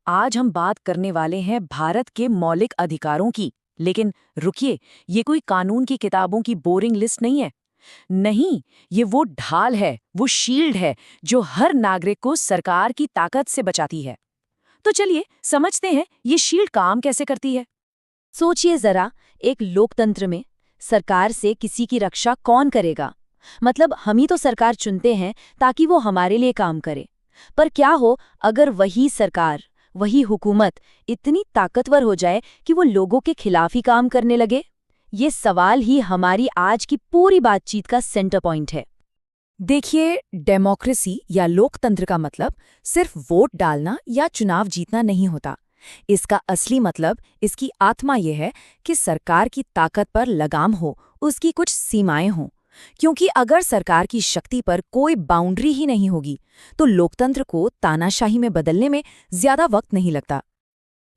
आज हम बात करने वाले हैं भारत के मौलिक अधिकारों की। लेकिन रुकिए, ये कोई कानून की किताबों की बोरिंग लिस्ट नहीं है। नहीं, ये वो ढाल है, वो शील्ड है जो हर नागरिक को सरकार की ताकत से बचाती है। तो चलिए समझते हैं ये शील्ड काम कैसे करती है। सोचिए जरा, एक लोकतंत्र में सरकार से किसी की रक्षा कौन करेगा? मतलब हम ही तो सरकार चुनते हैं ताकि वो हमारे लिए काम करे। पर क्या हो अगर वही सरकार, वही हुकूमत इतनी ताकतवर हो जाए कि वो लोगों के खिलाफ ही काम करने लगे? ये सवाल ही हमारी आज की पूरी बातचीत का सेंटर पॉइंट है। देखिए, डेमोक्रेसी या लोकतंत्र का मतलब सिर्फ वोट डालना या चुनाव जीतना नहीं होता। इसका असली मतलब, इसकी आत्मा यह है कि सरकार की ताकत पर लगाम हो, उसकी कुछ सीमाएं हों। क्योंकि अगर सरकार की शक्ति पर कोई बाउंड्री ही नहीं होगी, तो लोकतंत्र को तानाशाही में बदलने में ज्यादा वक्त नहीं लगता।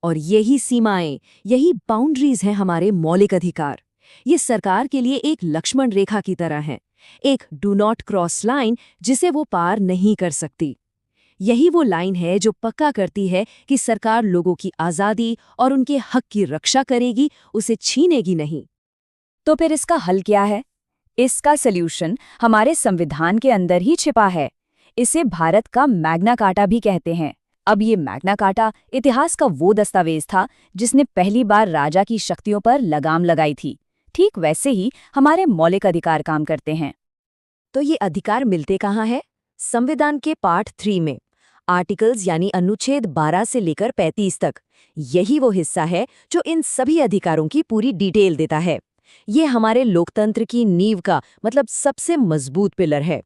और यही सीमाएं, यही बाउंड्रीज हैं हमारे मौलिक अधिकार। ये सरकार के लिए एक लक्ष्मण रेखा की तरह हैं, एक डू नॉट क्रॉस लाइन जिसे वो पार नहीं कर सकती। यही वो लाइन है जो पक्का करती है कि सरकार लोगों की आज़ादी और उनके हक की रक्षा करेगी, उसे छीनेगी नहीं। तो फिर इसका हल क्या है? इसका सल्यूशन हमारे संविधान के अंदर ही छिपा है। इसे भारत का मैग्ना कार्टा भी कहते हैं। अब ये मैग्ना कार्टा इतिहास का वो दस्तावेज था जिसने पहली बार राजा की शक्तियों पर लगाम लगाई थी। ठीक वैसे ही हमारे मौलिक अधिकार काम करते हैं। तो ये अधिकार मिलते कहाँ है? संविधान के पार्ट 3 में, आर्टिकल्स यानी अनुच्छेद 12 से लेकर 35 तक। यही वो हिस्सा है जो इन सभी अधिकारों की पूरी डिटेल देता है। ये हमारे लोकतंत्र की नींव का मतलब सबसे मजबूत पिलर है।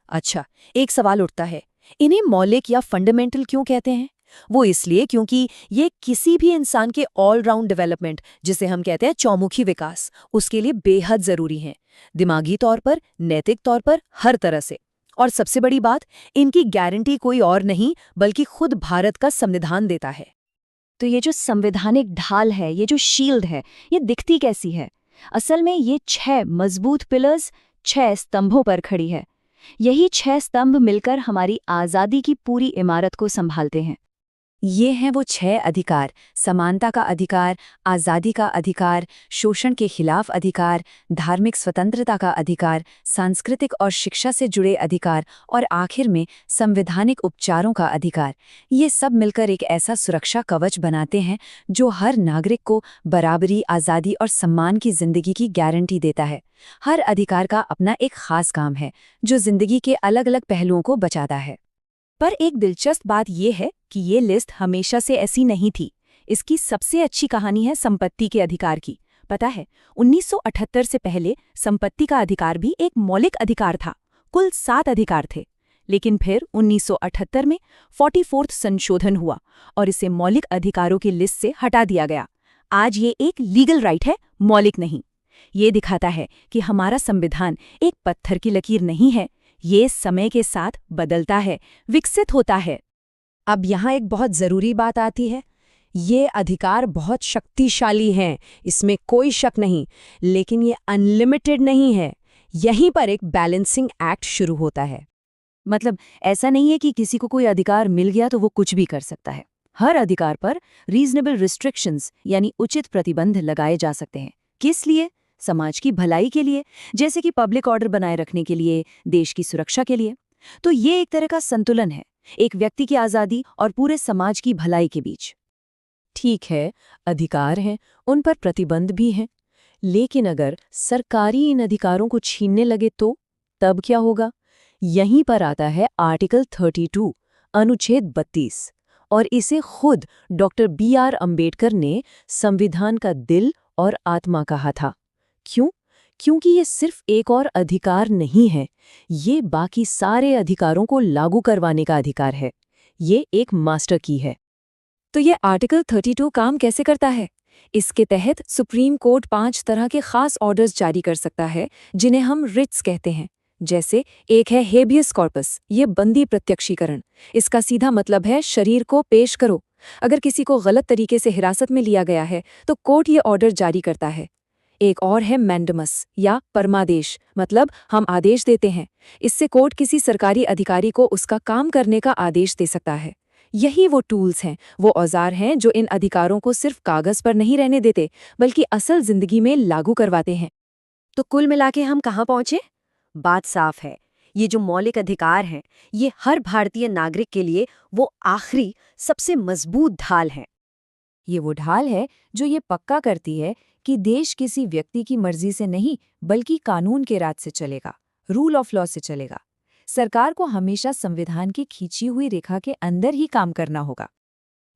अच्छा, एक सवाल उठता है, इन्हें मौलिक या फंडामेंटल क्यों कहते हैं? वो इसलिए क्योंकि ये किसी भी इंसान के ऑलराउंड डेवलपमेंट, जिसे हम कहते हैं चौमुखी विकास, उसके लिए बेहद जरूरी हैं। दिमागी तौर पर, नैतिक तौर पर, हर तरह से। और सबसे बड़ी बात, इनकी गारंटी कोई और नहीं बल्कि खुद भारत का संविधान देता है। तो ये जो संवैधानिक ढाल है, ये जो शील्ड है, ये दिखती कैसी है? असल में ये 6 मजबूत पिलर्स, 6 स्तंभों पर खड़ी है। यही 6 स्तंभ मिलकर हमारी आज़ादी की पूरी इमारत को संभालते हैं। ये हैं वो 6 अधिकार: समानता का अधिकार, आज़ादी का अधिकार, शोषण के खिलाफ अधिकार, धार्मिक स्वतंत्रता का अधिकार, सांस्कृतिक और शिक्षा से जुड़े अधिकार और आखिर में संवैधानिक उपचारों का अधिकार। ये सब मिलकर एक ऐसा सुरक्षा कवच बनाते हैं जो हर नागरिक को बराबरी, आज़ादी और सम्मान की जिंदगी की गारंटी देता है। हर अधिकार का अपना एक खास काम है जो जिंदगी के अलग अलग पहलुओं को बचाता है। पर एक दिलचस्प बात यह है कि ये लिस्ट हमेशा से ऐसी नहीं थी। इसकी सबसे अच्छी कहानी है संपत्ति के अधिकार की। पता है, 1978 से पहले संपत्ति का अधिकार भी एक मौलिक अधिकार था। कुल 7 अधिकार थे। लेकिन फिर 1978 में 44वां संशोधन हुआ और इसे मौलिक अधिकारों की लिस्ट से हटा दिया गया। आज ये एक लीगल राइट है, मौलिक नहीं। ये दिखाता है कि हमारा संविधान एक पत्थर की लकीर नहीं है। ये समय के साथ बदलता है, विकसित होता है। अब यहाँ एक बहुत ज़रूरी बात आती है। ये अधिकार बहुत शक्तिशाली हैं, इसमें कोई शक नहीं, लेकिन ये अनलिमिटेड नहीं है। यहीं पर एक बैलेंसिंग एक्ट शुरू होता है। मतलब ऐसा नहीं है कि किसी को कोई अधिकार मिल गया तो वो कुछ भी कर सकता है। हर अधिकार पर रीजनेबल रिस्ट्रिक्शंस यानी उचित प्रतिबंध लगाए जा सकते हैं। किस लिए? समाज की भलाई के लिए, जैसे कि पब्लिक ऑर्डर बनाए रखने के लिए, देश की सुरक्षा के लिए। तो ये एक तरह का संतुलन है, एक व्यक्ति की आज़ादी और पूरे समाज की भलाई के बीच। ठीक है, अधिकार हैं, उन पर प्रतिबंध भी हैं। लेकिन अगर सरकारी इन अधिकारों को छीनने लगे तो तब क्या होगा? यहीं पर आता है आर्टिकल 32, अनुच्छेद 32। और इसे खुद डॉक्टर BR अम्बेडकर ने संविधान का दिल और आत्मा कहा था। क्यों? क्योंकि ये सिर्फ एक और अधिकार नहीं है, ये बाकी सारे अधिकारों को लागू करवाने का अधिकार है। ये एक मास्टर की है। तो ये आर्टिकल 32 काम कैसे करता है? इसके तहत सुप्रीम कोर्ट 5 तरह के खास ऑर्डर्स जारी कर सकता है, जिन्हें हम रिट्स कहते हैं। जैसे एक है हेबियस कॉर्पस, ये बंदी प्रत्यक्षीकरण। इसका सीधा मतलब है शरीर को पेश करो। अगर किसी को गलत तरीके से हिरासत में लिया गया है तो कोर्ट ये ऑर्डर जारी करता है। एक और है मैंडमस या परमादेश, मतलब हम आदेश देते हैं। इससे कोर्ट किसी सरकारी अधिकारी को उसका काम करने का आदेश दे सकता है। यही वो टूल्स हैं, वो औजार हैं जो इन अधिकारों को सिर्फ कागज पर नहीं रहने देते, बल्कि असल जिंदगी में लागू करवाते हैं। तो कुल मिला के हम कहाँ पहुंचे? बात साफ है, ये जो मौलिक अधिकार हैं, ये हर भारतीय नागरिक के लिए वो आखिरी सबसे मजबूत ढाल है। ये वो ढाल है जो ये पक्का करती है कि देश किसी व्यक्ति की मर्जी से नहीं, बल्कि कानून के राज से चलेगा, रूल ऑफ लॉ से चलेगा। सरकार को हमेशा संविधान की खींची हुई रेखा के अंदर ही काम करना होगा।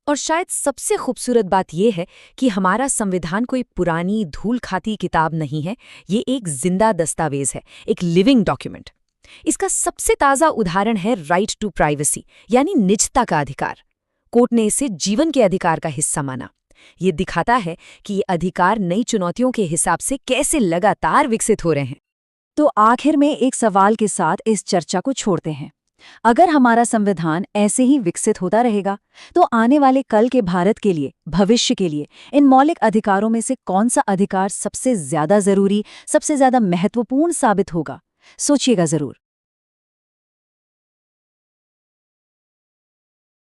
और शायद सबसे खूबसूरत बात यह है कि हमारा संविधान कोई पुरानी धूल खाती किताब नहीं है, ये एक जिंदा दस्तावेज है, एक लिविंग डॉक्यूमेंट। इसका सबसे ताज़ा उदाहरण है राइट टू प्राइवेसी, यानी निजता का अधिकार। कोर्ट ने इसे जीवन के अधिकार का हिस्सा माना। ये दिखाता है कि ये अधिकार नई चुनौतियों के हिसाब से कैसे लगातार विकसित हो रहे हैं। तो आखिर में एक सवाल के साथ इस चर्चा को छोड़ते हैं। अगर हमारा संविधान ऐसे ही विकसित होता रहेगा, तो आने वाले कल के भारत के लिए, भविष्य के लिए, इन मौलिक अधिकारों में से कौन सा अधिकार सबसे ज्यादा जरूरी, सबसे ज्यादा महत्वपूर्ण साबित होगा? सोचिएगा जरूर।